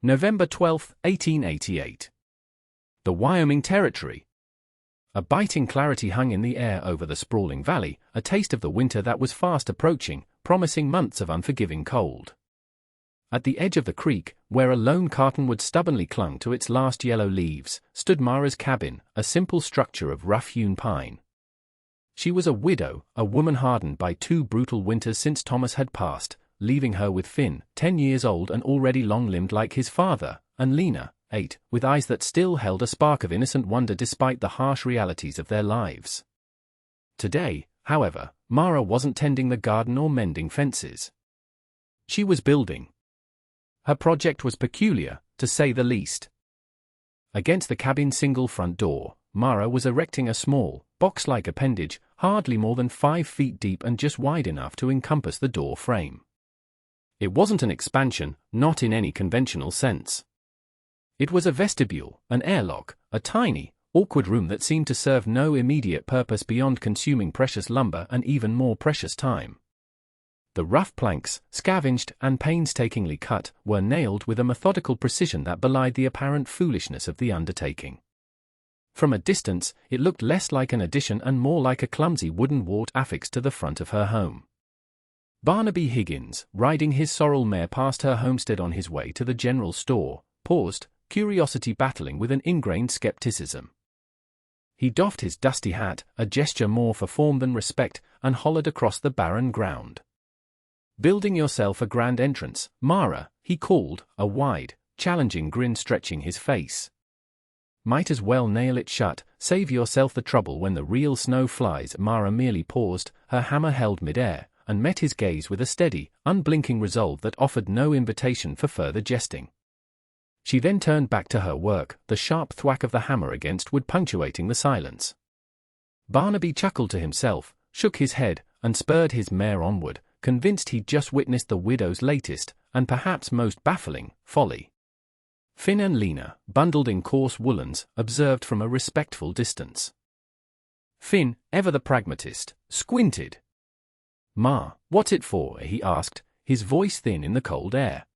November 12, 1888. The Wyoming Territory. A biting clarity hung in the air over the sprawling valley, a taste of the winter that was fast approaching, promising months of unforgiving cold. At the edge of the creek, where a lone cottonwood stubbornly clung to its last yellow leaves, stood Mara's cabin, a simple structure of rough-hewn pine. She was a widow, a woman hardened by 2 brutal winters since Thomas had passed, leaving her with Finn, 10 years old and already long-limbed like his father, and Lena, 8, with eyes that still held a spark of innocent wonder despite the harsh realities of their lives. Today, however, Mara wasn't tending the garden or mending fences. She was building. Her project was peculiar, to say the least. Against the cabin's single front door, Mara was erecting a small, box-like appendage, hardly more than 5 feet deep and just wide enough to encompass the door frame. It wasn't an expansion, not in any conventional sense. It was a vestibule, an airlock, a tiny, awkward room that seemed to serve no immediate purpose beyond consuming precious lumber and even more precious time. The rough planks, scavenged and painstakingly cut, were nailed with a methodical precision that belied the apparent foolishness of the undertaking. From a distance, it looked less like an addition and more like a clumsy wooden wart affixed to the front of her home. Barnaby Higgins, riding his sorrel mare past her homestead on his way to the general store, paused, curiosity battling with an ingrained skepticism. He doffed his dusty hat, a gesture more for form than respect, and hollered across the barren ground. "Building yourself a grand entrance, Mara," he called, a wide, challenging grin stretching his face. "Might as well nail it shut, save yourself the trouble when the real snow flies." Mara merely paused, her hammer held mid-air, and met his gaze with a steady, unblinking resolve that offered no invitation for further jesting. She then turned back to her work, the sharp thwack of the hammer against wood punctuating the silence. Barnaby chuckled to himself, shook his head, and spurred his mare onward, convinced he'd just witnessed the widow's latest, and perhaps most baffling, folly. Finn and Lena, bundled in coarse woolens, observed from a respectful distance. Finn, ever the pragmatist, squinted. "Ma, what's it for?" he asked, his voice thin in the cold air.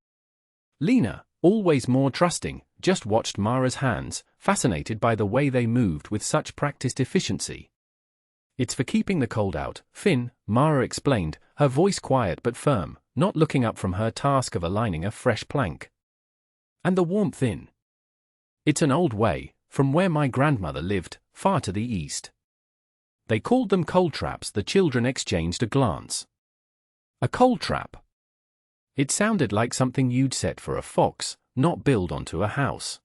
Lena, always more trusting, just watched Mara's hands, fascinated by the way they moved with such practiced efficiency. "It's for keeping the cold out, Finn," Mara explained, her voice quiet but firm, not looking up from her task of aligning a fresh plank. "And the warmth in. It's an old way, from where my grandmother lived, far to the east." They called them cold traps. The children exchanged a glance. A cold trap? It sounded like something you'd set for a fox, not build onto a house.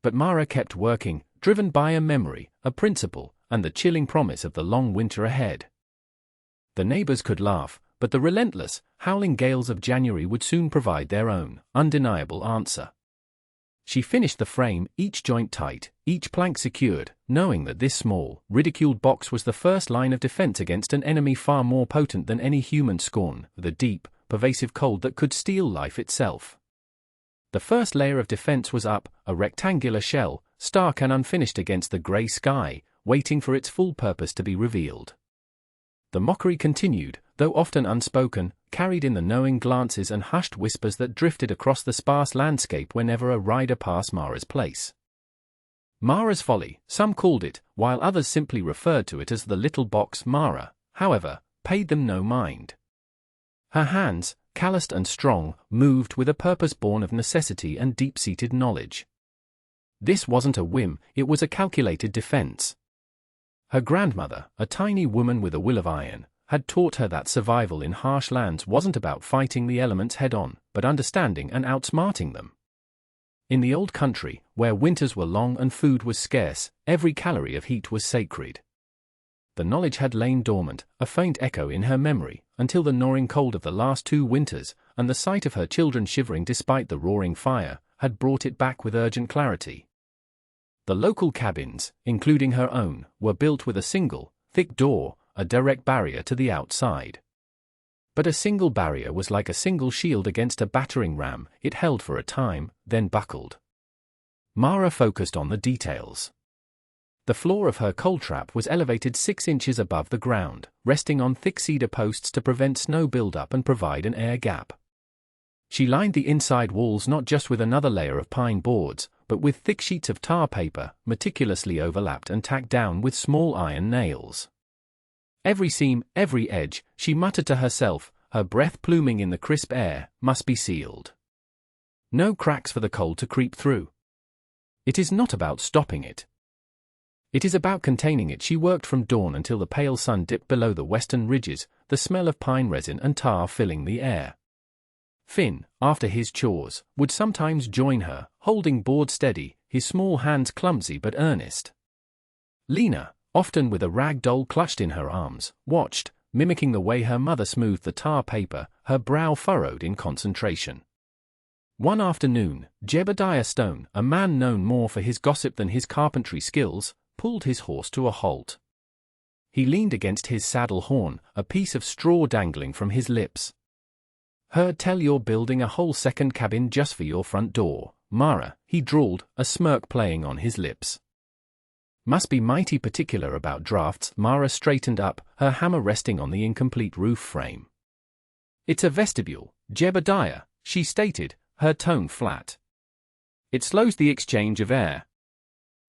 But Mara kept working, driven by a memory, a principle, and the chilling promise of the long winter ahead. The neighbors could laugh, but the relentless, howling gales of January would soon provide their own, undeniable answer. She finished the frame, each joint tight, each plank secured, knowing that this small, ridiculed box was the first line of defense against an enemy far more potent than any human scorn, the deep, pervasive cold that could steal life itself. The first layer of defense was up, a rectangular shell, stark and unfinished against the gray sky, waiting for its full purpose to be revealed. The mockery continued, though often unspoken, carried in the knowing glances and hushed whispers that drifted across the sparse landscape whenever a rider passed Mara's place. Mara's folly, some called it, while others simply referred to it as the little box. Mara, however, paid them no mind. Her hands, calloused and strong, moved with a purpose born of necessity and deep-seated knowledge. This wasn't a whim, it was a calculated defense. Her grandmother, a tiny woman with a will of iron, had taught her that survival in harsh lands wasn't about fighting the elements head-on, but understanding and outsmarting them. In the old country, where winters were long and food was scarce, every calorie of heat was sacred. The knowledge had lain dormant, a faint echo in her memory, until the gnawing cold of the last 2 winters, and the sight of her children shivering despite the roaring fire, had brought it back with urgent clarity. The local cabins, including her own, were built with a single, thick door, a direct barrier to the outside. But a single barrier was like a single shield against a battering ram. It held for a time, then buckled. Mara focused on the details. The floor of her coal trap was elevated 6 inches above the ground, resting on thick cedar posts to prevent snow buildup and provide an air gap. She lined the inside walls not just with another layer of pine boards, but with thick sheets of tar paper, meticulously overlapped and tacked down with small iron nails. Every seam, every edge, she muttered to herself, her breath pluming in the crisp air, must be sealed. No cracks for the cold to creep through. It is not about stopping it. It is about containing it. She worked from dawn until the pale sun dipped below the western ridges, the smell of pine resin and tar filling the air. Finn, after his chores, would sometimes join her, holding board steady, his small hands clumsy but earnest. Lena, often with a rag doll clutched in her arms, watched, mimicking the way her mother smoothed the tar paper, her brow furrowed in concentration. One afternoon, Jebediah Stone, a man known more for his gossip than his carpentry skills, pulled his horse to a halt. He leaned against his saddle horn, a piece of straw dangling from his lips. "Heard tell you're building a whole second cabin just for your front door, Mara," he drawled, a smirk playing on his lips. "Must be mighty particular about drafts." Mara straightened up, her hammer resting on the incomplete roof frame. "It's a vestibule, Jebediah," she stated, her tone flat. "It slows the exchange of air.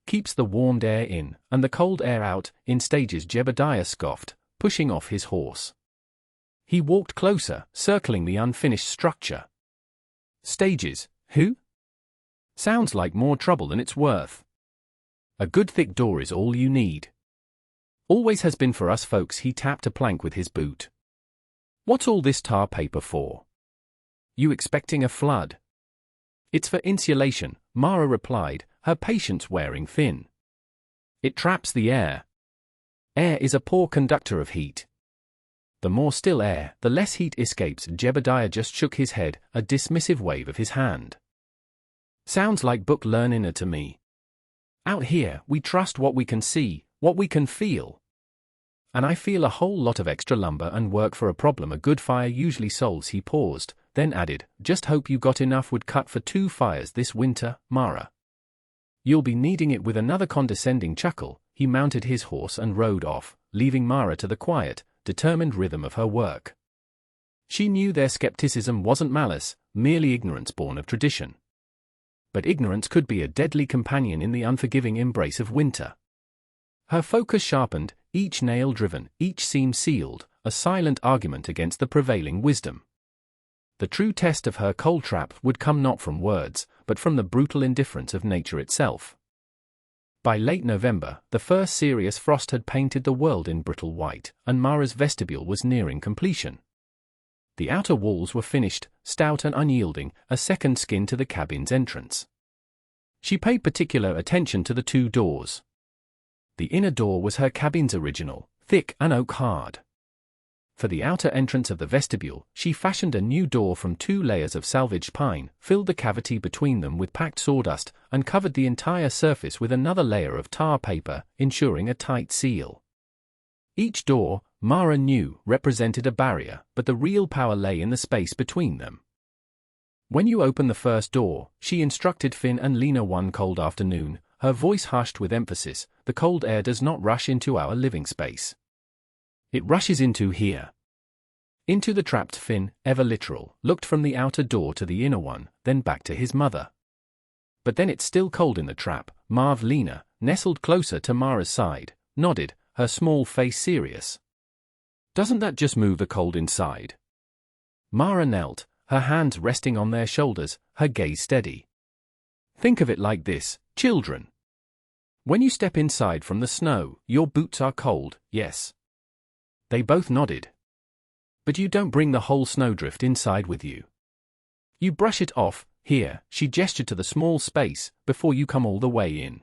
Keeps the warmed air in, and the cold air out, in stages." Jebediah scoffed, pushing off his horse. He walked closer, circling the unfinished structure. "Stages, who? Sounds like more trouble than it's worth. A good thick door is all you need. Always has been for us folks." He tapped a plank with his boot. "What's all this tar paper for? You expecting a flood?" "It's for insulation," Mara replied, her patience wearing thin. "It traps the air. Air is a poor conductor of heat. The more still air, the less heat escapes." Jebediah just shook his head, a dismissive wave of his hand. "Sounds like book learning to me. Out here, we trust what we can see, what we can feel. And I feel a whole lot of extra lumber and work for a problem a good fire usually solves." He paused, then added, "Just hope you got enough wood cut for 2 fires this winter, Mara. You'll be needing it." With another condescending chuckle, he mounted his horse and rode off, leaving Mara to the quiet, determined rhythm of her work. She knew their skepticism wasn't malice, merely ignorance born of tradition. But ignorance could be a deadly companion in the unforgiving embrace of winter. Her focus sharpened, each nail driven, each seam sealed, a silent argument against the prevailing wisdom. The true test of her cold trap would come not from words, but from the brutal indifference of nature itself. By late November, the first serious frost had painted the world in brittle white, and Mara's vestibule was nearing completion. The outer walls were finished, stout and unyielding, a second skin to the cabin's entrance. She paid particular attention to the 2 doors. The inner door was her cabin's original, thick and oak hard. For the outer entrance of the vestibule, she fashioned a new door from 2 layers of salvaged pine, filled the cavity between them with packed sawdust, and covered the entire surface with another layer of tar paper, ensuring a tight seal. Each door, Mara knew, represented a barrier, but the real power lay in the space between them. "When you open the first door," she instructed Finn and Lena one cold afternoon, her voice hushed with emphasis, "the cold air does not rush into our living space. It rushes into here." Into the trapped. Finn, ever literal, looked from the outer door to the inner one, then back to his mother. "But then it's still cold in the trap." Marv. Lena, nestled closer to Mara's side, nodded, her small face serious. "Doesn't that just move the cold inside?" Mara knelt, her hands resting on their shoulders, her gaze steady. "Think of it like this, children. When you step inside from the snow, your boots are cold, yes?" They both nodded. "But you don't bring the whole snowdrift inside with you. You brush it off, here," she gestured to the small space, "before you come all the way in.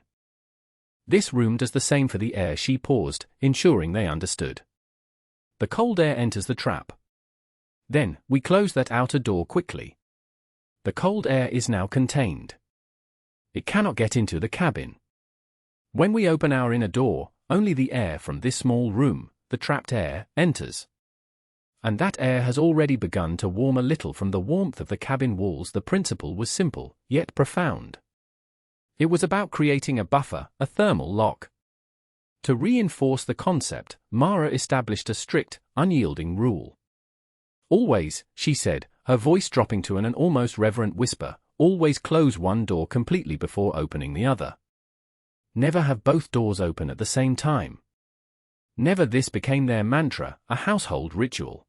This room does the same for the air." She paused, ensuring they understood. "The cold air enters the trap. Then, we close that outer door quickly. The cold air is now contained. It cannot get into the cabin. When we open our inner door, only the air from this small room, the trapped air, enters. And that air has already begun to warm a little from the warmth of the cabin walls." The principle was simple, yet profound. It was about creating a buffer, a thermal lock. To reinforce the concept, Mara established a strict, unyielding rule. "Always," she said, her voice dropping to an almost reverent whisper, "Always close one door completely before opening the other. Never have both doors open at the same time." Never. This became their mantra, a household ritual.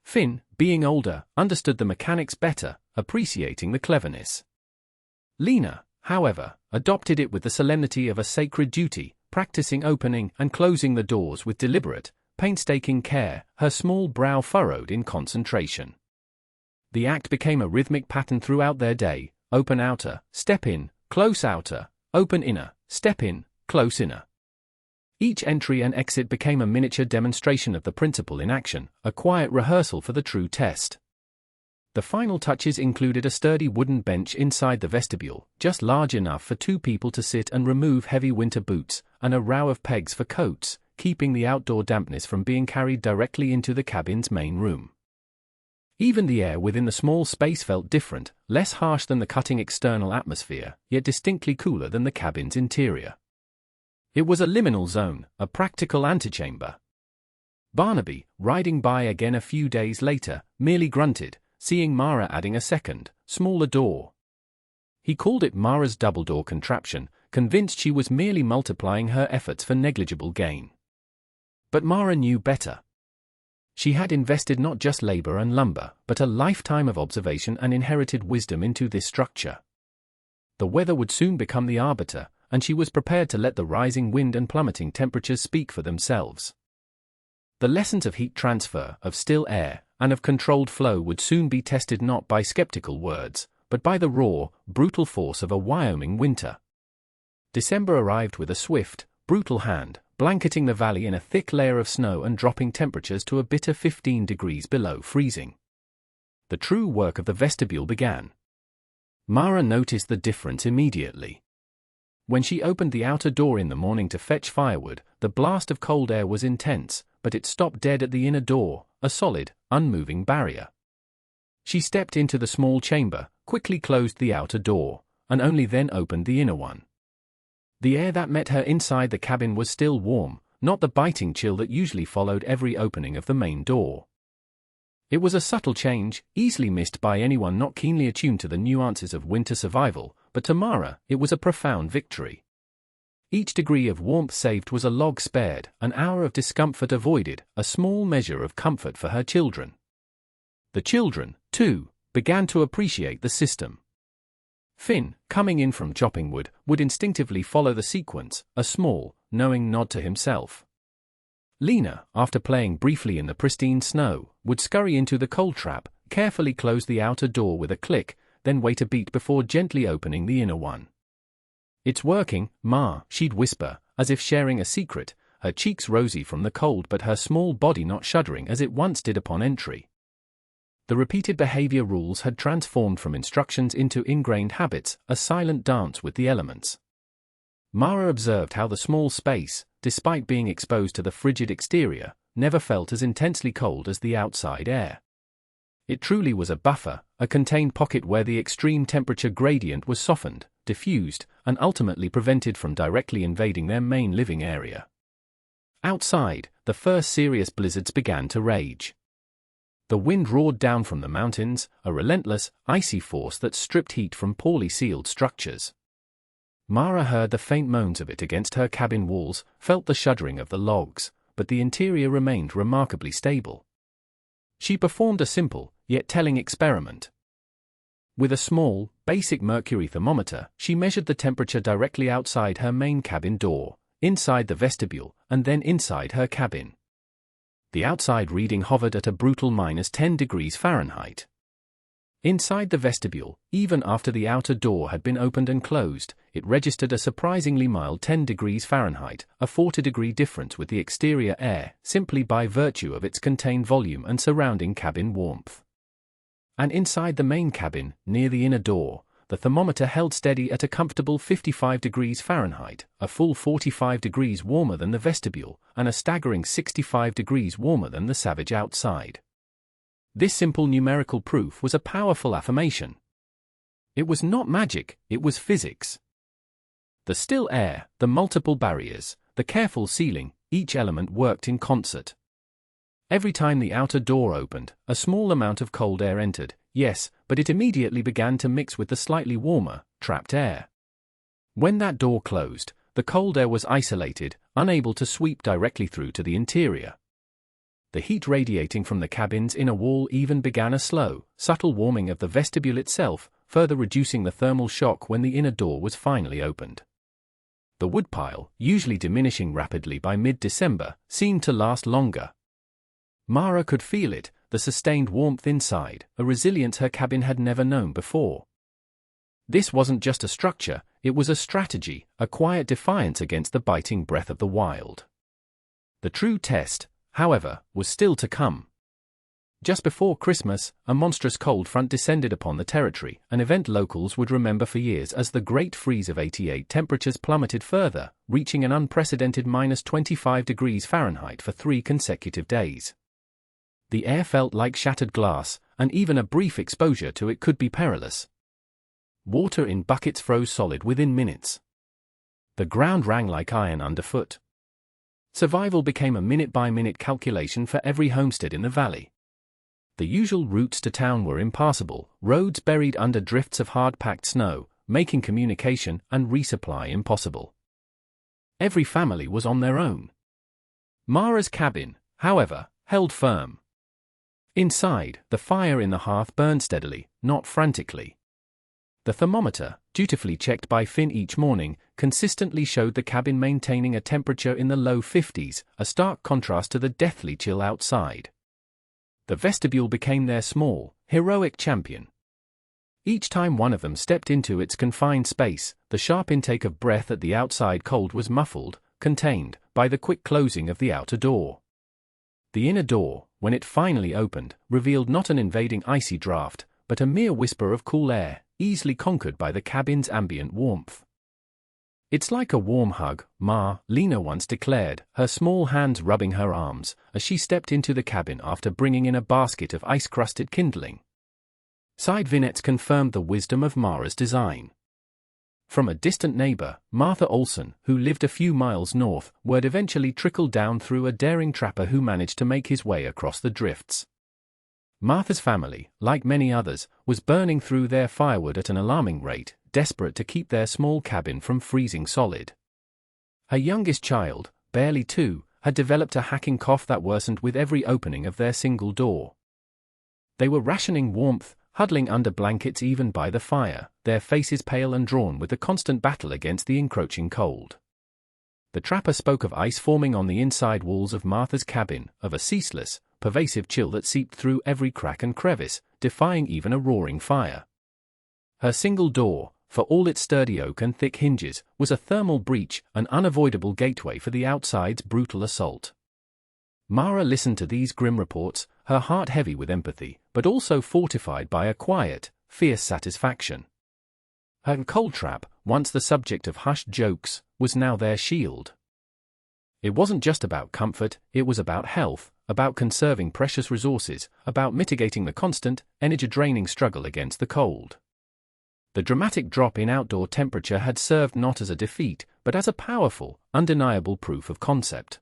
Finn, being older, understood the mechanics better, appreciating the cleverness. Lena, however, adopted it with the solemnity of a sacred duty, practicing opening and closing the doors with deliberate, painstaking care, her small brow furrowed in concentration. The act became a rhythmic pattern throughout their day: open outer, step in, close outer, open inner, step in, close inner. Each entry and exit became a miniature demonstration of the principle in action, a quiet rehearsal for the true test. The final touches included a sturdy wooden bench inside the vestibule, just large enough for 2 people to sit and remove heavy winter boots, and a row of pegs for coats, keeping the outdoor dampness from being carried directly into the cabin's main room. Even the air within the small space felt different, less harsh than the cutting external atmosphere, yet distinctly cooler than the cabin's interior. It was a liminal zone, a practical antechamber. Barnaby, riding by again a few days later, merely grunted, seeing Mara adding a second, smaller door. He called it Mara's double-door contraption, convinced she was merely multiplying her efforts for negligible gain. But Mara knew better. She had invested not just labor and lumber, but a lifetime of observation and inherited wisdom into this structure. The weather would soon become the arbiter, and she was prepared to let the rising wind and plummeting temperatures speak for themselves. The lessons of heat transfer, of still air, and of controlled flow would soon be tested not by skeptical words, but by the raw, brutal force of a Wyoming winter. December arrived with a swift, brutal hand, blanketing the valley in a thick layer of snow and dropping temperatures to a bitter 15 degrees below freezing. The true work of the vestibule began. Mara noticed the difference immediately. When she opened the outer door in the morning to fetch firewood, the blast of cold air was intense, but it stopped dead at the inner door, a solid, unmoving barrier. She stepped into the small chamber, quickly closed the outer door, and only then opened the inner one. The air that met her inside the cabin was still warm, not the biting chill that usually followed every opening of the main door. It was a subtle change, easily missed by anyone not keenly attuned to the nuances of winter survival, but to Mara, it was a profound victory. Each degree of warmth saved was a log spared, an hour of discomfort avoided, a small measure of comfort for her children. The children, too, began to appreciate the system. Finn, coming in from chopping wood, would instinctively follow the sequence, a small, knowing nod to himself. Lena, after playing briefly in the pristine snow, would scurry into the coal trap, carefully close the outer door with a click, then wait a beat before gently opening the inner one. "It's working, Ma," she'd whisper, as if sharing a secret, her cheeks rosy from the cold but her small body not shuddering as it once did upon entry. The repeated behavior rules had transformed from instructions into ingrained habits, a silent dance with the elements. Mara observed how the small space, despite being exposed to the frigid exterior, never felt as intensely cold as the outside air. It truly was a buffer, a contained pocket where the extreme temperature gradient was softened, diffused, and ultimately prevented from directly invading their main living area. Outside, the first serious blizzards began to rage. The wind roared down from the mountains, a relentless, icy force that stripped heat from poorly sealed structures. Mara heard the faint moans of it against her cabin walls, felt the shuddering of the logs, but the interior remained remarkably stable. She performed a simple, yet telling experiment. With a small, basic mercury thermometer, she measured the temperature directly outside her main cabin door, inside the vestibule, and then inside her cabin. The outside reading hovered at a brutal -10 degrees Fahrenheit. Inside the vestibule, even after the outer door had been opened and closed, it registered a surprisingly mild 10 degrees Fahrenheit, a 40-degree difference with the exterior air, simply by virtue of its contained volume and surrounding cabin warmth. And inside the main cabin, near the inner door, the thermometer held steady at a comfortable 55 degrees Fahrenheit, a full 45 degrees warmer than the vestibule, and a staggering 65 degrees warmer than the savage outside. This simple numerical proof was a powerful affirmation. It was not magic, it was physics. The still air, the multiple barriers, the careful sealing, each element worked in concert. Every time the outer door opened, a small amount of cold air entered, yes, but it immediately began to mix with the slightly warmer, trapped air. When that door closed, the cold air was isolated, unable to sweep directly through to the interior. The heat radiating from the cabin's inner wall even began a slow, subtle warming of the vestibule itself, further reducing the thermal shock when the inner door was finally opened. The woodpile, usually diminishing rapidly by mid-December, seemed to last longer. Mara could feel it, the sustained warmth inside, a resilience her cabin had never known before. This wasn't just a structure, it was a strategy, a quiet defiance against the biting breath of the wild. The true test, however, was still to come. Just before Christmas, a monstrous cold front descended upon the territory, an event locals would remember for years as the Great Freeze of '88. Temperatures plummeted further, reaching an unprecedented -25°F for 3 consecutive days. The air felt like shattered glass, and even a brief exposure to it could be perilous. Water in buckets froze solid within minutes. The ground rang like iron underfoot. Survival became a minute-by-minute calculation for every homestead in the valley. The usual routes to town were impassable, roads buried under drifts of hard-packed snow, making communication and resupply impossible. Every family was on their own. Mara's cabin, however, held firm. Inside, the fire in the hearth burned steadily, not frantically. The thermometer, dutifully checked by Finn each morning, consistently showed the cabin maintaining a temperature in the low 50s, a stark contrast to the deathly chill outside. The vestibule became their small, heroic champion. Each time one of them stepped into its confined space, the sharp intake of breath at the outside cold was muffled, contained, by the quick closing of the outer door. The inner door, when it finally opened, revealed not an invading icy draft, but a mere whisper of cool air, easily conquered by the cabin's ambient warmth. "It's like a warm hug," Lena once declared, her small hands rubbing her arms, as she stepped into the cabin after bringing in a basket of ice-crusted kindling. Side vignettes confirmed the wisdom of Mara's design. From a distant neighbor, Martha Olson, who lived a few miles north, word eventually trickled down through a daring trapper who managed to make his way across the drifts. Martha's family, like many others, was burning through their firewood at an alarming rate, desperate to keep their small cabin from freezing solid. Her youngest child, barely 2, had developed a hacking cough that worsened with every opening of their single door. They were rationing warmth, huddling under blankets even by the fire, their faces pale and drawn with the constant battle against the encroaching cold. The trapper spoke of ice forming on the inside walls of Martha's cabin, of a ceaseless, pervasive chill that seeped through every crack and crevice, defying even a roaring fire. Her single door, for all its sturdy oak and thick hinges, was a thermal breach, an unavoidable gateway for the outside's brutal assault. Mara listened to these grim reports, her heart heavy with empathy, but also fortified by a quiet, fierce satisfaction. Her cold trap, once the subject of hushed jokes, was now their shield. It wasn't just about comfort, it was about health, about conserving precious resources, about mitigating the constant, energy-draining struggle against the cold. The dramatic drop in outdoor temperature had served not as a defeat, but as a powerful, undeniable proof of concept.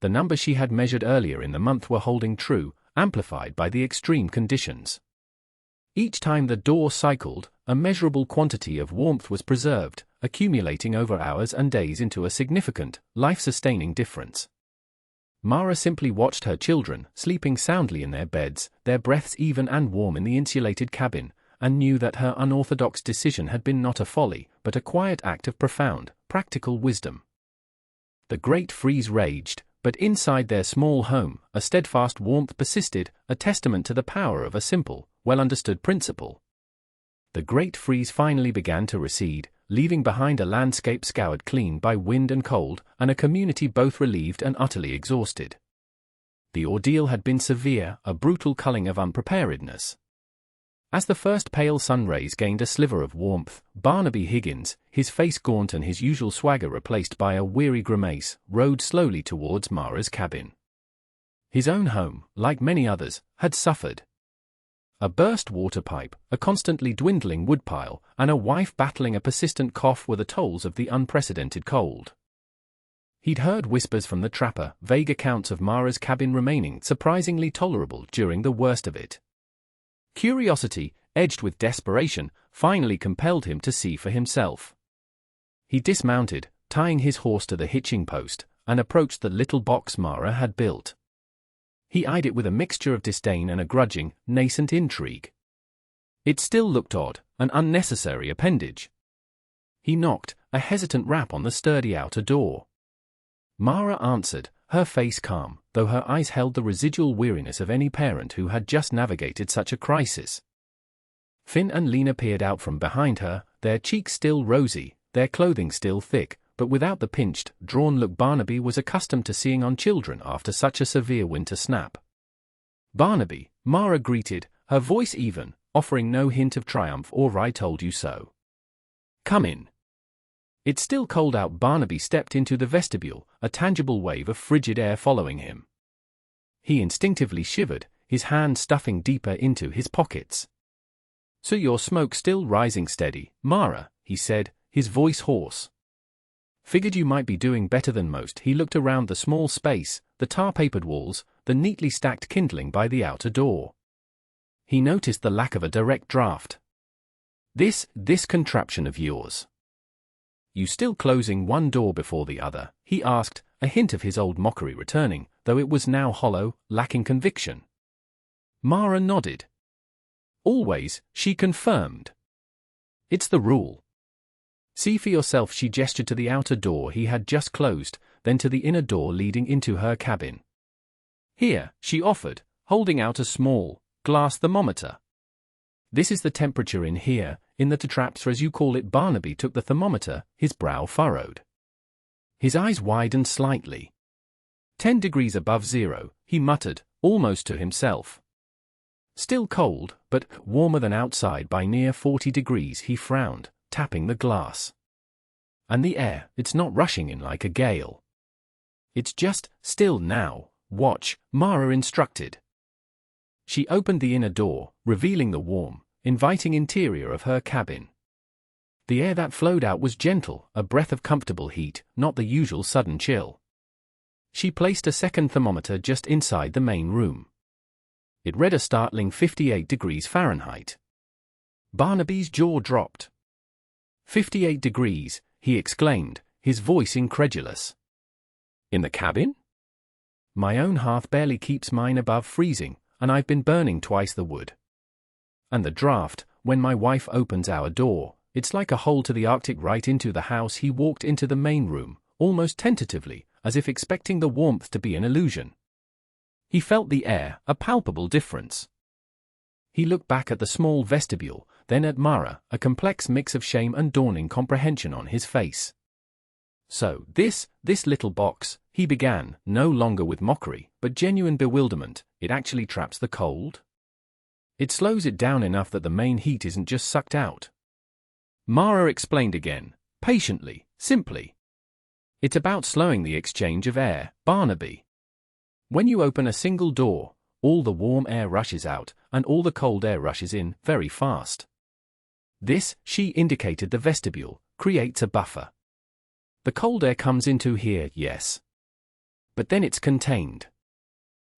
The numbers she had measured earlier in the month were holding true, amplified by the extreme conditions. Each time the door cycled, a measurable quantity of warmth was preserved, accumulating over hours and days into a significant, life-sustaining difference. Mara simply watched her children, sleeping soundly in their beds, their breaths even and warm in the insulated cabin, and knew that her unorthodox decision had been not a folly, but a quiet act of profound, practical wisdom. The Great Freeze raged, but inside their small home, a steadfast warmth persisted, a testament to the power of a simple, well-understood principle. The Great Freeze finally began to recede, leaving behind a landscape scoured clean by wind and cold, and a community both relieved and utterly exhausted. The ordeal had been severe, a brutal culling of unpreparedness. As the first pale sun rays gained a sliver of warmth, Barnaby Higgins, his face gaunt and his usual swagger replaced by a weary grimace, rode slowly towards Mara's cabin. His own home, like many others, had suffered. A burst water pipe, a constantly dwindling woodpile, and a wife battling a persistent cough were the tolls of the unprecedented cold. He'd heard whispers from the trapper, vague accounts of Mara's cabin remaining surprisingly tolerable during the worst of it. Curiosity, edged with desperation, finally compelled him to see for himself. He dismounted, tying his horse to the hitching post, and approached the little box Mara had built. He eyed it with a mixture of disdain and a grudging, nascent intrigue. It still looked odd, an unnecessary appendage. He knocked, a hesitant rap on the sturdy outer door. Mara answered, her face calm, though her eyes held the residual weariness of any parent who had just navigated such a crisis. Finn and Lena peered out from behind her, their cheeks still rosy, their clothing still thick, but without the pinched, drawn look Barnaby was accustomed to seeing on children after such a severe winter snap. "Barnaby," Mara greeted, her voice even, offering no hint of triumph or "I told you so." "Come in." It's still cold out. Barnaby stepped into the vestibule, a tangible wave of frigid air following him. He instinctively shivered, his hands stuffing deeper into his pockets. "So your smoke still rising steady, Mara," he said, his voice hoarse. "Figured you might be doing better than most." He looked around the small space, the tar-papered walls, the neatly stacked kindling by the outer door. He noticed the lack of a direct draft. This contraption of yours. "You still closing one door before the other?" he asked, a hint of his old mockery returning, though it was now hollow, lacking conviction. Mara nodded. "Always," she confirmed. "It's the rule. See for yourself." She gestured to the outer door he had just closed, then to the inner door leading into her cabin. "Here," she offered, holding out a small, glass thermometer. "This is the temperature in here, in the traps as you call it." Barnaby took the thermometer, his brow furrowed. His eyes widened slightly. 10 degrees above zero, he muttered, almost to himself. "Still cold, but warmer than outside by near 40 degrees, he frowned, tapping the glass. "And the air, it's not rushing in like a gale. It's just still now. Watch," Mara instructed. She opened the inner door, revealing the warm, inviting interior of her cabin. The air that flowed out was gentle, a breath of comfortable heat, not the usual sudden chill. She placed a second thermometer just inside the main room. It read a startling 58 degrees Fahrenheit. Barnaby's jaw dropped. 58 degrees, he exclaimed, his voice incredulous. "In the cabin? My own hearth barely keeps mine above freezing, and I've been burning twice the wood. And the draft, when my wife opens our door, it's like a hole to the Arctic right into the house." He walked into the main room, almost tentatively, as if expecting the warmth to be an illusion. He felt the air, a palpable difference. He looked back at the small vestibule, then at Mara, a complex mix of shame and dawning comprehension on his face. "So, this little box," he began, no longer with mockery, but genuine bewilderment, "it actually traps the cold? It slows it down enough that the main heat isn't just sucked out?" Mara explained again, patiently, simply. "It's about slowing the exchange of air, Barnaby. When you open a single door, all the warm air rushes out, and all the cold air rushes in, very fast. This," she indicated the vestibule, "creates a buffer. The cold air comes into here, yes. But then it's contained.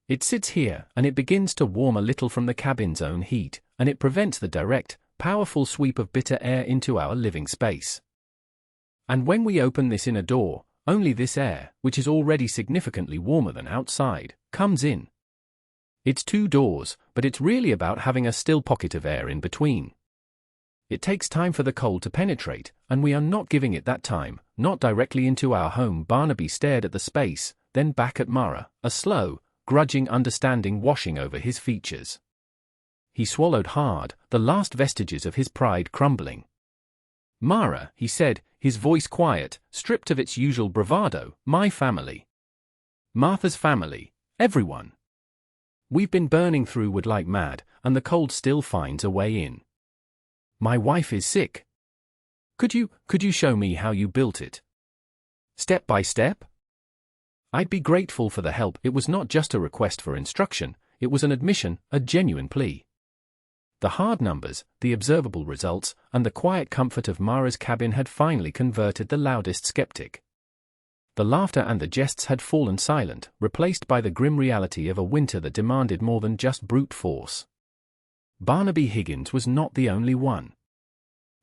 It sits here, and it begins to warm a little from the cabin's own heat, and it prevents the direct, powerful sweep of bitter air into our living space. And when we open this inner door, only this air, which is already significantly warmer than outside, comes in. It's 2 doors, but it's really about having a still pocket of air in between. It takes time for the cold to penetrate, and we are not giving it that time, not directly into our home." Barnaby stared at the space, then back at Mara, a slow, grudging understanding washing over his features. He swallowed hard, the last vestiges of his pride crumbling. "Mara," he said, his voice quiet, stripped of its usual bravado, "my family. Martha's family, everyone. We've been burning through wood like mad, and the cold still finds a way in. My wife is sick. Could you show me how you built it? Step by step?" I'd be grateful for the help. It was not just a request for instruction, it was an admission, a genuine plea. The hard numbers, the observable results, and the quiet comfort of Mara's cabin had finally converted the loudest skeptic. The laughter and the jests had fallen silent, replaced by the grim reality of a winter that demanded more than just brute force. Barnaby Higgins was not the only one.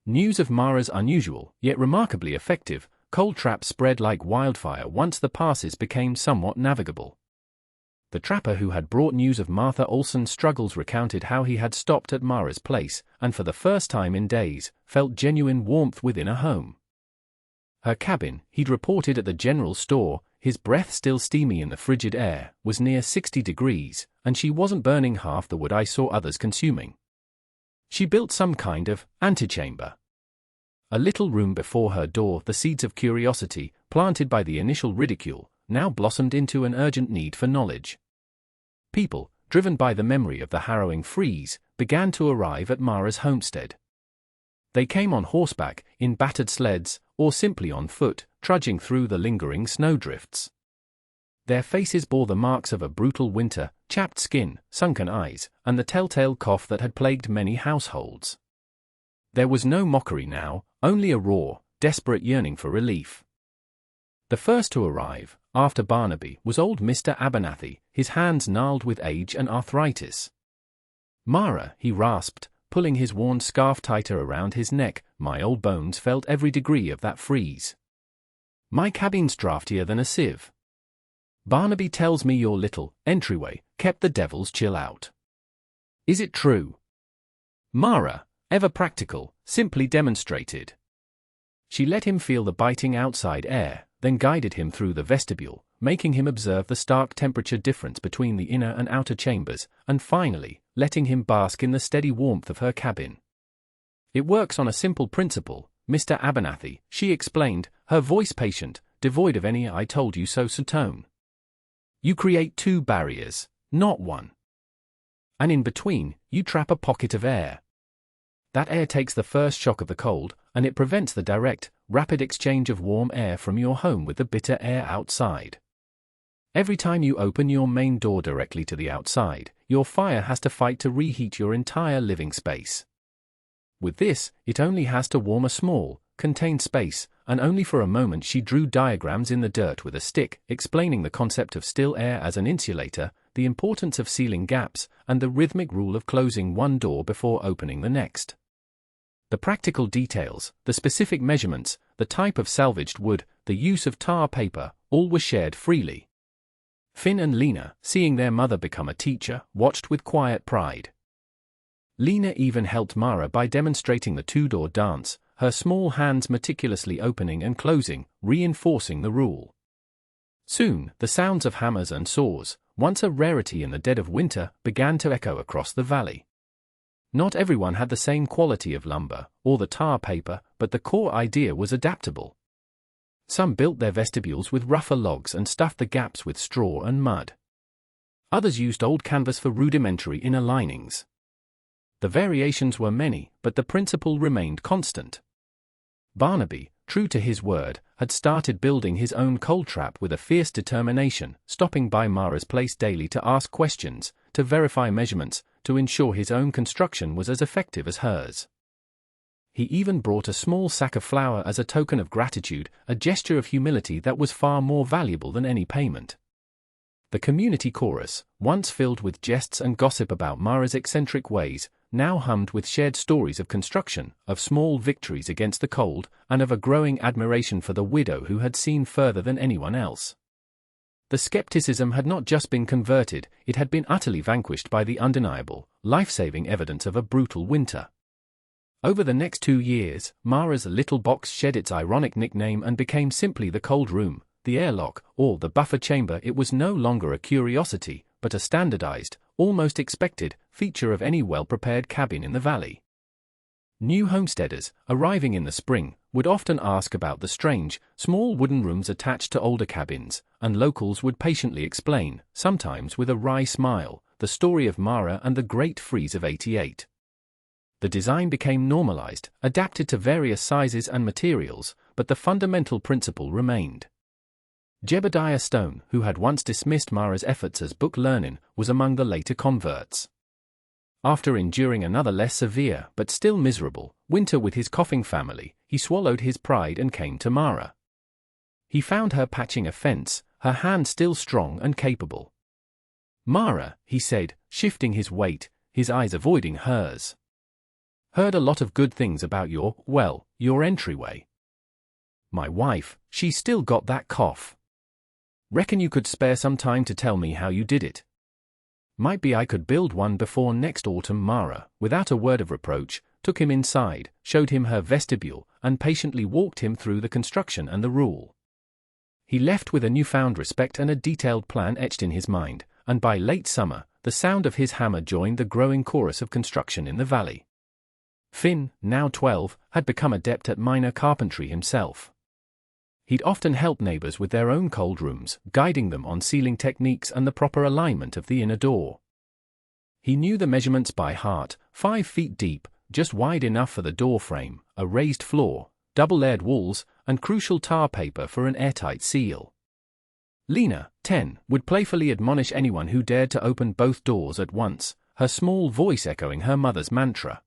News of Mara's unusual, yet remarkably effective, cold trap spread like wildfire once the passes became somewhat navigable. The trapper who had brought news of Martha Olson's struggles recounted how he had stopped at Mara's place, and for the first time in days, felt genuine warmth within a home. Her cabin, he'd reported at the general store, his breath still steamy in the frigid air, was near 60 degrees, and she wasn't burning half the wood I saw others consuming. She built some kind of antechamber. A little room before her door, the seeds of curiosity, planted by the initial ridicule, now blossomed into an urgent need for knowledge. People, driven by the memory of the harrowing freeze, began to arrive at Mara's homestead. They came on horseback, in battered sleds, or simply on foot, trudging through the lingering snowdrifts. Their faces bore the marks of a brutal winter, chapped skin, sunken eyes, and the telltale cough that had plagued many households. There was no mockery now, only a raw, desperate yearning for relief. The first to arrive, after Barnaby, was old Mr. Abernathy, his hands gnarled with age and arthritis. "Mara," he rasped, pulling his worn scarf tighter around his neck, "my old bones felt every degree of that freeze. My cabin's draftier than a sieve. Barnaby tells me your little entryway kept the devil's chill out. Is it true?" Mara, ever practical, simply demonstrated. She let him feel the biting outside air, then guided him through the vestibule, making him observe the stark temperature difference between the inner and outer chambers, and finally, letting him bask in the steady warmth of her cabin. "It works on a simple principle, Mr. Abernathy," she explained, her voice patient, devoid of any "I told you so" tone. "You create two barriers, not one. And in between, you trap a pocket of air. That air takes the first shock of the cold, and it prevents the direct, rapid exchange of warm air from your home with the bitter air outside. Every time you open your main door directly to the outside, your fire has to fight to reheat your entire living space. With this, it only has to warm a small, contained space, and only for a moment." She drew diagrams in the dirt with a stick, explaining the concept of still air as an insulator, the importance of sealing gaps, and the rhythmic rule of closing one door before opening the next. The practical details, the specific measurements, the type of salvaged wood, the use of tar paper, all were shared freely. Finn and Lena, seeing their mother become a teacher, watched with quiet pride. Lena even helped Mara by demonstrating the two-door dance, her small hands meticulously opening and closing, reinforcing the rule. Soon, the sounds of hammers and saws, once a rarity in the dead of winter, began to echo across the valley. Not everyone had the same quality of lumber, or the tar paper, but the core idea was adaptable. Some built their vestibules with rougher logs and stuffed the gaps with straw and mud. Others used old canvas for rudimentary inner linings. The variations were many, but the principle remained constant. Barnaby, true to his word, had started building his own cold trap with a fierce determination, stopping by Mara's place daily to ask questions, to verify measurements, to ensure his own construction was as effective as hers. He even brought a small sack of flour as a token of gratitude, a gesture of humility that was far more valuable than any payment. The community chorus, once filled with jests and gossip about Mara's eccentric ways, now hummed with shared stories of construction, of small victories against the cold, and of a growing admiration for the widow who had seen further than anyone else. The skepticism had not just been converted, it had been utterly vanquished by the undeniable, life-saving evidence of a brutal winter. Over the next 2 years, Mara's little box shed its ironic nickname and became simply the cold room, the airlock, or the buffer chamber. It was no longer a curiosity, but a standardized, almost expected, feature of any well-prepared cabin in the valley. New homesteaders, arriving in the spring, would often ask about the strange, small wooden rooms attached to older cabins, and locals would patiently explain, sometimes with a wry smile, the story of Mara and the Great Freeze of '88. The design became normalized, adapted to various sizes and materials, but the fundamental principle remained. Jebediah Stone, who had once dismissed Mara's efforts as book learning, was among the later converts. After enduring another less severe, but still miserable, winter with his coughing family, he swallowed his pride and came to Mara. he found her patching a fence, her hand still strong and capable. "Mara," he said, shifting his weight, his eyes avoiding hers. "Heard a lot of good things about your entryway. My wife, she's still got that cough. Reckon you could spare some time to tell me how you did it? Might be I could build one before next autumn." Mara, without a word of reproach, took him inside, showed him her vestibule, and patiently walked him through the construction and the rule. He left with a newfound respect and a detailed plan etched in his mind, and by late summer, the sound of his hammer joined the growing chorus of construction in the valley. Finn, now 12, had become adept at minor carpentry himself. He'd often help neighbors with their own cold rooms, guiding them on ceiling techniques and the proper alignment of the inner door. He knew the measurements by heart: 5 feet deep, just wide enough for the door frame, a raised floor, double-layered walls, and crucial tar paper for an airtight seal. Lena, 10, would playfully admonish anyone who dared to open both doors at once, her small voice echoing her mother's mantra.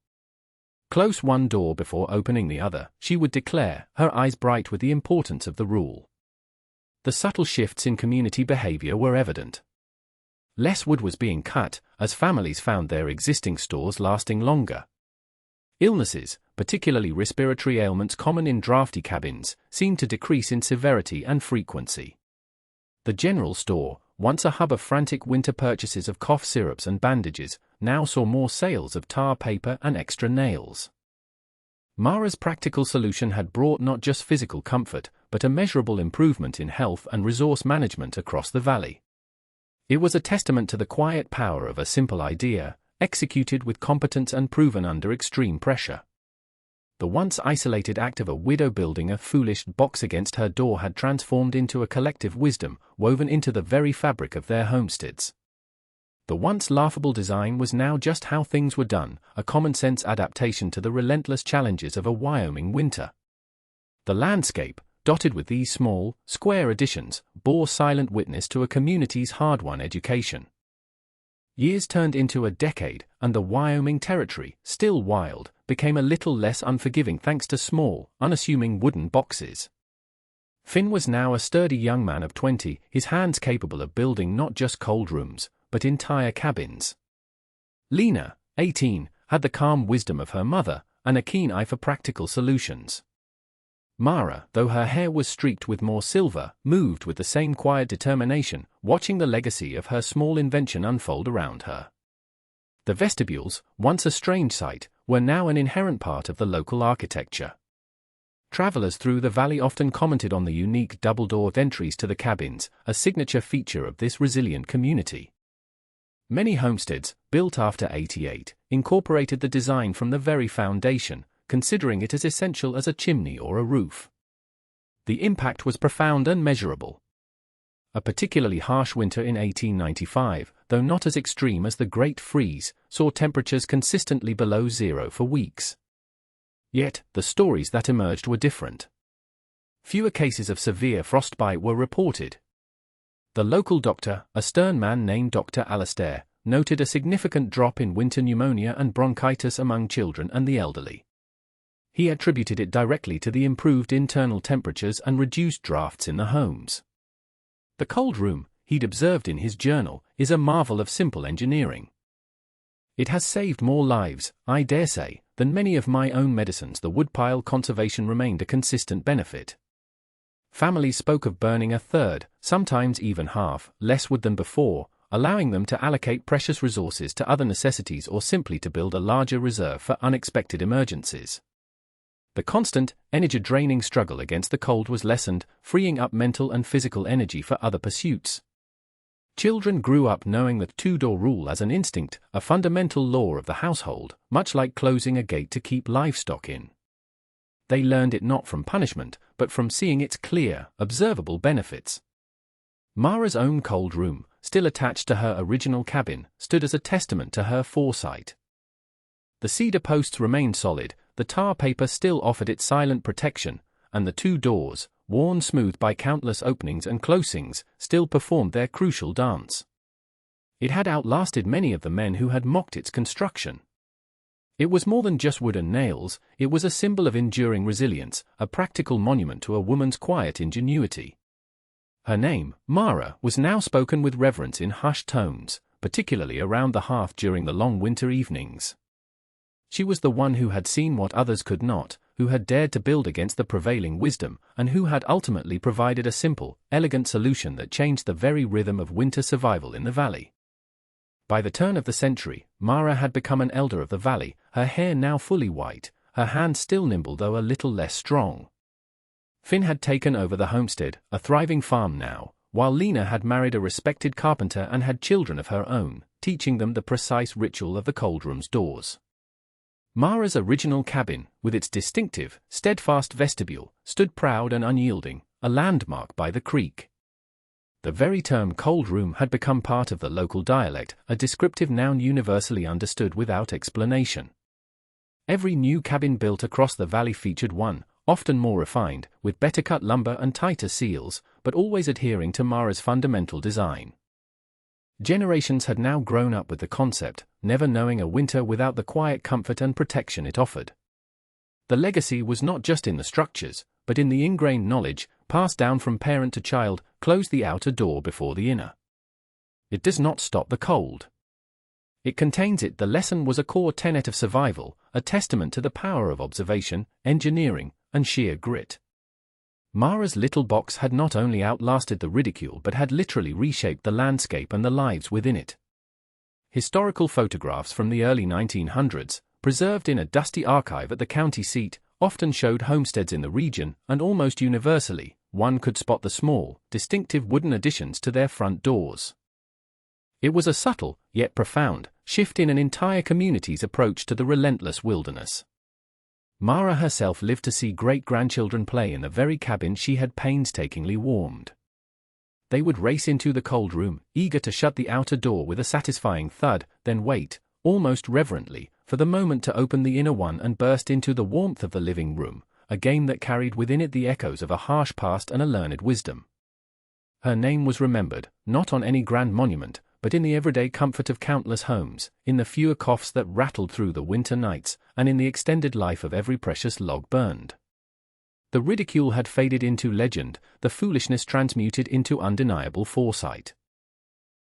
"Close one door before opening the other," she would declare, her eyes bright with the importance of the rule. The subtle shifts in community behavior were evident. Less wood was being cut, as families found their existing stores lasting longer. Illnesses, particularly respiratory ailments common in drafty cabins, seemed to decrease in severity and frequency. The general store, once a hub of frantic winter purchases of cough syrups and bandages, now saw more sales of tar paper and extra nails. Mara's practical solution had brought not just physical comfort, but a measurable improvement in health and resource management across the valley. It was a testament to the quiet power of a simple idea, executed with competence and proven under extreme pressure. The once isolated act of a widow building a foolish box against her door had transformed into a collective wisdom, woven into the very fabric of their homesteads. The once laughable design was now just how things were done, a common-sense adaptation to the relentless challenges of a Wyoming winter. The landscape, dotted with these small, square additions, bore silent witness to a community's hard-won education. Years turned into a decade, and the Wyoming Territory, still wild, became a little less unforgiving thanks to small, unassuming wooden boxes. Finn was now a sturdy young man of 20, his hands capable of building not just cold rooms, but entire cabins. Lena, 18, had the calm wisdom of her mother, and a keen eye for practical solutions. Mara, though her hair was streaked with more silver, moved with the same quiet determination, watching the legacy of her small invention unfold around her. The vestibules, once a strange sight, were now an inherent part of the local architecture. Travelers through the valley often commented on the unique double-door entries to the cabins, a signature feature of this resilient community. Many homesteads, built after '88, incorporated the design from the very foundation, considering it as essential as a chimney or a roof. The impact was profound and measurable. A particularly harsh winter in 1895, though not as extreme as the Great Freeze, saw temperatures consistently below zero for weeks. Yet, the stories that emerged were different. Fewer cases of severe frostbite were reported. The local doctor, a stern man named Dr. Alastair, noted a significant drop in winter pneumonia and bronchitis among children and the elderly. He attributed it directly to the improved internal temperatures and reduced drafts in the homes. The cold room, he'd observed in his journal, is a marvel of simple engineering. It has saved more lives, I dare say, than many of my own medicines. The woodpile conservation remained a consistent benefit. Families spoke of burning a third, sometimes even half, less wood than before, allowing them to allocate precious resources to other necessities or simply to build a larger reserve for unexpected emergencies. The constant, energy-draining struggle against the cold was lessened, freeing up mental and physical energy for other pursuits. Children grew up knowing the two-door rule as an instinct, a fundamental law of the household, much like closing a gate to keep livestock in. They learned it not from punishment, but from seeing its clear, observable benefits. Mara's own cold room, still attached to her original cabin, stood as a testament to her foresight. The cedar posts remained solid, the tar paper still offered its silent protection, and the two doors, worn smooth by countless openings and closings, still performed their crucial dance. It had outlasted many of the men who had mocked its construction. It was more than just wood and nails, it was a symbol of enduring resilience, a practical monument to a woman's quiet ingenuity. Her name, Mara, was now spoken with reverence in hushed tones, particularly around the hearth during the long winter evenings. She was the one who had seen what others could not, who had dared to build against the prevailing wisdom, and who had ultimately provided a simple, elegant solution that changed the very rhythm of winter survival in the valley. By the turn of the century, Mara had become an elder of the valley, her hair now fully white, her hands still nimble though a little less strong. Finn had taken over the homestead, a thriving farm now, while Lena had married a respected carpenter and had children of her own, teaching them the precise ritual of the cold room's doors. Mara's original cabin, with its distinctive, steadfast vestibule, stood proud and unyielding, a landmark by the creek. The very term cold room had become part of the local dialect, a descriptive noun universally understood without explanation. Every new cabin built across the valley featured one, often more refined, with better-cut lumber and tighter seals, but always adhering to Mara's fundamental design. Generations had now grown up with the concept, never knowing a winter without the quiet comfort and protection it offered. The legacy was not just in the structures, but in the ingrained knowledge, passed down from parent to child, close the outer door before the inner. It does not stop the cold. It contains it. The lesson was a core tenet of survival, a testament to the power of observation, engineering, and sheer grit. Mara's little box had not only outlasted the ridicule but had literally reshaped the landscape and the lives within it. Historical photographs from the early 1900s, preserved in a dusty archive at the county seat, often showed homesteads in the region, and almost universally, one could spot the small, distinctive wooden additions to their front doors. It was a subtle, yet profound, shift in an entire community's approach to the relentless wilderness. Mara herself lived to see great-grandchildren play in the very cabin she had painstakingly warmed. They would race into the cold room, eager to shut the outer door with a satisfying thud, then wait, almost reverently, for the moment to open the inner one and burst into the warmth of the living room, a game that carried within it the echoes of a harsh past and a learned wisdom. Her name was remembered, not on any grand monument, but in the everyday comfort of countless homes, in the fewer coughs that rattled through the winter nights, and in the extended life of every precious log burned. The ridicule had faded into legend, the foolishness transmuted into undeniable foresight.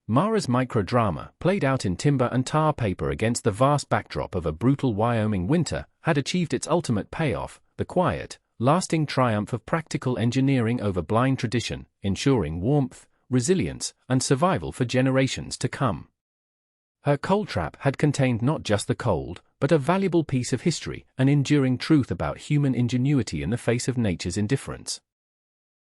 Mara's microdrama, played out in timber and tar paper against the vast backdrop of a brutal Wyoming winter, had achieved its ultimate payoff, the quiet, lasting triumph of practical engineering over blind tradition, ensuring warmth, resilience, and survival for generations to come. Her cold trap had contained not just the cold, but a valuable piece of history, an enduring truth about human ingenuity in the face of nature's indifference.